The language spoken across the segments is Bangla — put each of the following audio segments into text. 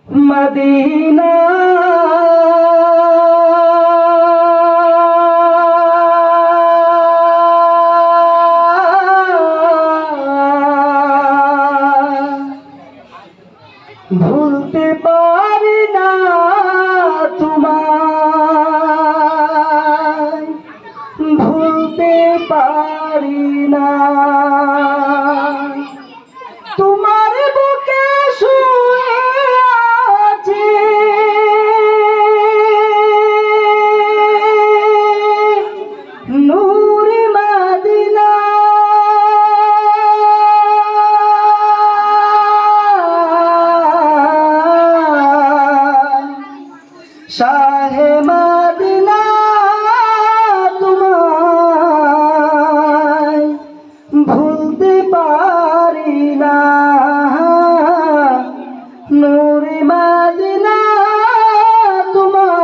মদিনা ভুলতে পারি না তোমায়, ভুলতে পারি না। তোমার বুকে শুয়ে আছি, নূরে মদিনা শাহে মদিনা তোমায় ভুলতে পারি না, নূরে মদিনা তোমায়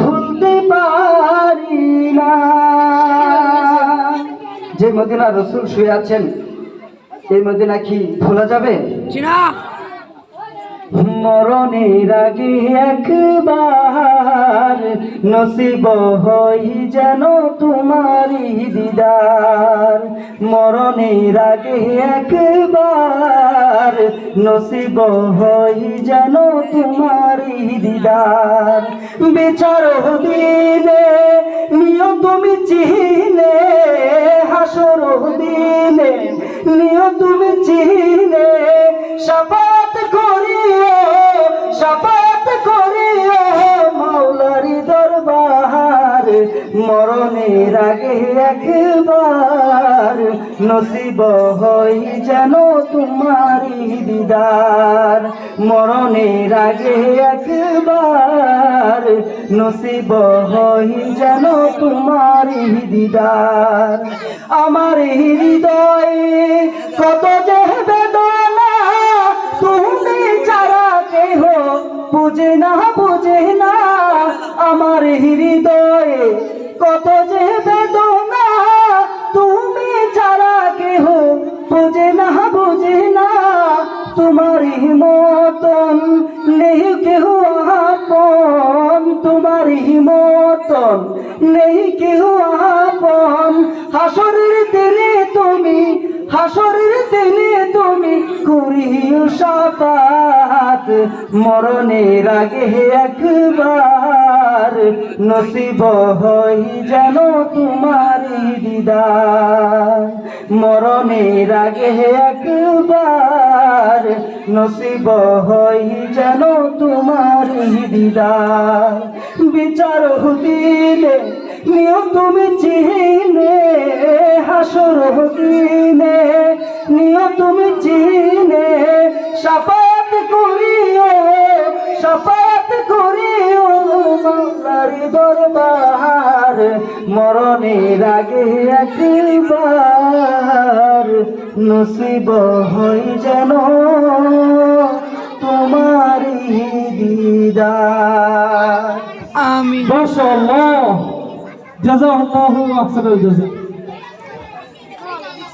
ভুলতে পারি না। যে মদিনা রাসূল শুয়ে আছেন, এই মদিনা কি ভোলা যাবে? মরণের আগে একবার নসিব হই যেন তোমারি দিদার, মরণের আগে একবার নসিব হই যেন তোমারি দিদার। বিচার দিনে নিও তুমি চিনে, হাসর দিনে নিও তুমি চিনে, শাফাত করিও, শাফাত করিও মাওলারি দরবার। মরণের আগে একবার নসিব হই যেন তোমারি দিদার, মরণের আগে একবার নসিব হই যেন তোমারি দিদার। আমার হৃদয়ে কত যে বেদনা, তুমি ছাড়া কেহ বুঝে না, বুঝে না। আমার হৃদয়ে কত যে বেদনা, তুমি ছাড়া কেহ বুঝে না, বুঝে না। তোমারই মতন নেই কেহ আপন, তোমারই মতন নেই কেহ আপন। হাসরের দিনে তুমি, হাসরের দিনে তুমি করিও শাফাত, মরণের আগে একবার নসিব হই যেন তোমারি দিদার, মরণের আগে একবার নসিব হই যেন তোমারি দিদার। বিচার দিনে নিও তুমি চিনে, হাসর দিনে নিও তুমি চিনে, শাফাত করিও, শাফাত করিও মাওলারি দরবার। মরণের আগে একবার নসিব হই যেন তোমারি দিদার। আমিন। মাশাআল্লাহ, জাযাকাল্লাহু আহসানাল জাযা।